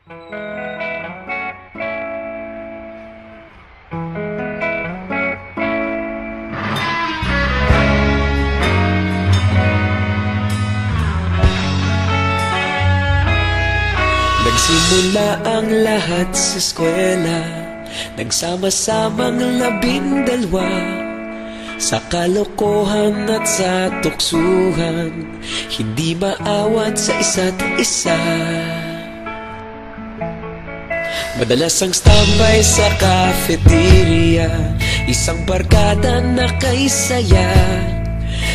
Nagsimula ang lahat sa eskwela, nagsama-samang 12, sa kalokohan at sa tuksuhan, hindi maawat sa isa't isa. Madalas ang standby sa cafeteria, isang barkada na kay saya.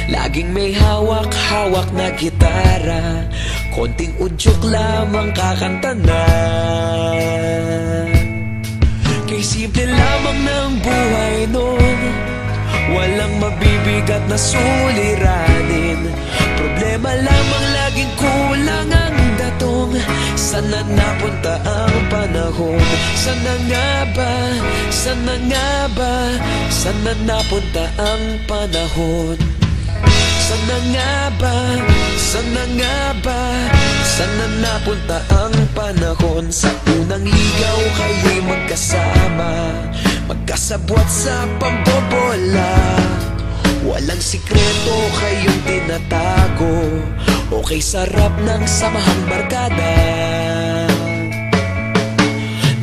Laging may hawak-hawak na gitara, konting udyok lamang kakanta na. Kay simple lamang ng buhay nun, walang mabibigat na suliranin. Problema lamang laging kulang ang datong. Sana napunta ang panahon? Sana nga ba? Sana nga ba? Sana napunta ang panahon? Sana nga ba? Sana nga ba? Sana napunta ang panahon? Sa unang ligaw kayo'y magkasama, magkasabwat sa pambobola. Walang sikreto kayong tinatago, okay sarap ng samahang barkada.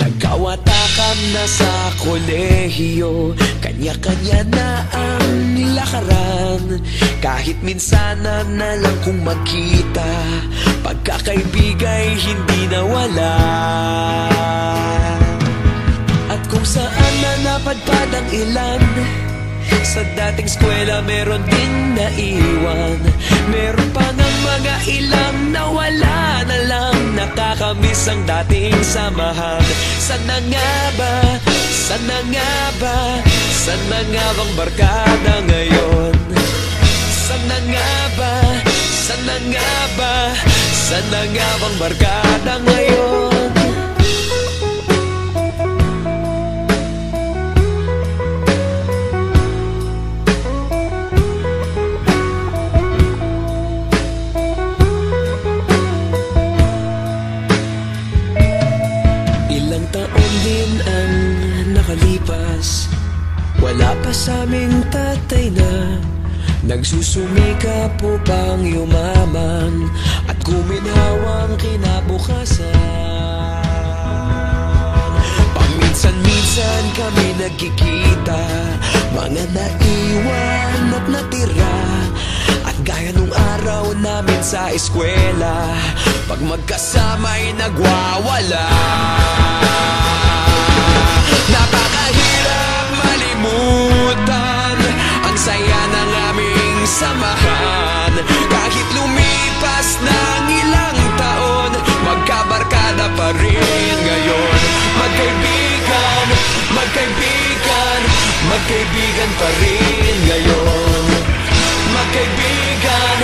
Nagkawatakan na sa kolehiyo, kanya-kanya na ang nilakaran. Kahit minsan na lang kung magkita, pagkakaibigay hindi nawala. At kung saan na napadpad ang ilan, sa dating eskwela meron din naiwan. Meron pa ng mga ilang nawala na lang, nakakamiss ang dating samahan. Sana nga ba? Sana nga ba? Sana nga bang barkada ngayon? Sana nga ba? Sana nga ba? Sana nga bang barkada ngayon? Ilang taon din ang nakalipas, wala pa sa aming tatay na nagsusumikap upang yumaman at guminhawang kinabukasan. Paminsan-minsan kami nagkikita, mga naiwan at natira. At gaya nung araw namin sa eskwela, pag magkasama'y nagwawala. Napakahirap malimutan ang saya ng aming samahan. Kahit lumipas ng ilang taon, magkabarkada pa rin ngayon. Magkaibigan, magkaibigan, magkaibigan pa rin ngayon. Magkaibigan,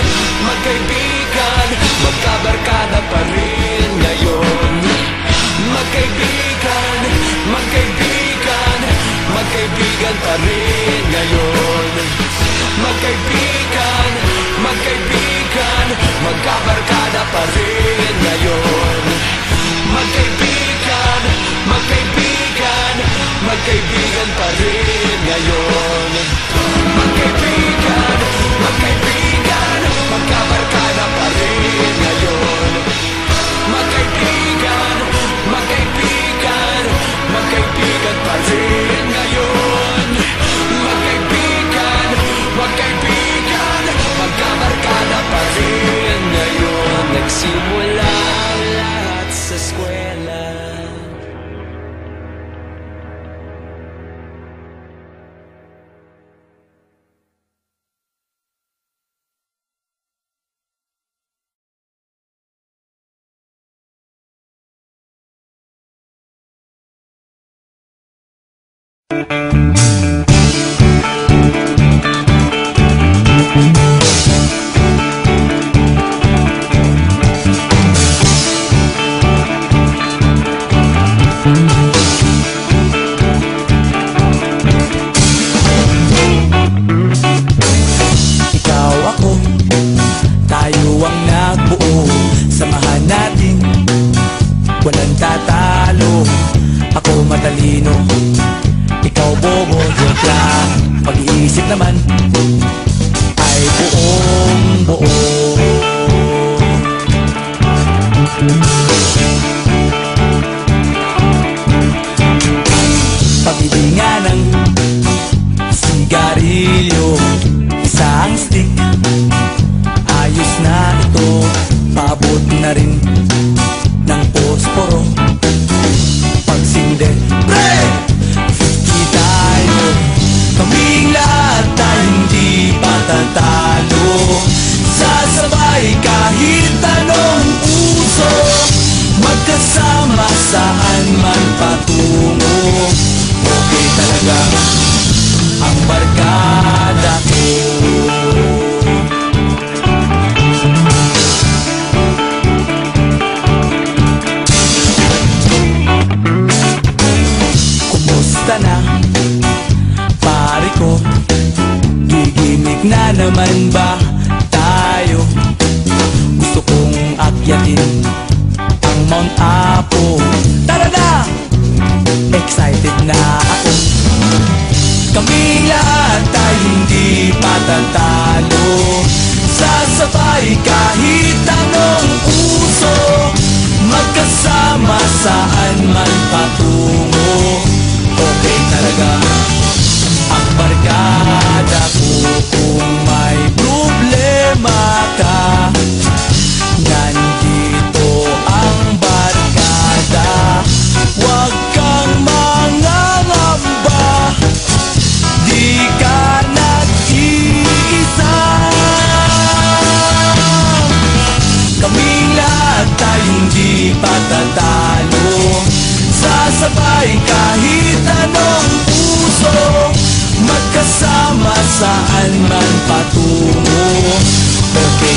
magkaibigan, magkabarkada pa rin ngayon. Magkaibigan, magkaibigan, magkaibigan pa rin ngayon. Magkaibigan, magkaibigan, magkabarkada pa rin ngayon. Magkaibigan, magkaibigan, magkaibigan pa rin ngayon. Magkaibigan, magkaibigan, magkabarkada pa rin ngayon. Magkaibigan, magkaibigan, magkaibigan pa rin ngayon. Magkaibigan, magkaibigan, magkabarkada pa rin ngayon. Nagsimula ang lahat sa eskwela. Walang talino, ikaw bobo, joke lang. Pag-iisip naman ay buong buo. Pabili nga ng sigarilyo, isang stick, ayos na ito. Paabot na rin ng posporo. Pagsinde, pre! 50 tayo, kaming lahat ay hindi patatalo. Sasabay kahit anong uso, magkasama saan man patungo. Okay talaga ang barkada ko. Kumusta na, pare ko? Gigimik na naman ba tayo? Gusto kong akyatin ang Mount Apo. Tara na! Excited na ako. Kaming lahat ay hindi patatalo. Sasabay kahit anong uso, magkasama saan man patungo. Okay talaga ang barkada ko. Kung may problema ka, nandito ang barkada. Huwag kang mangangamba, di ka nag-iisa. Kaming lahat ay hindi patatalo. Sasabay kahit anong puso, magkasama saan man patungo. Okay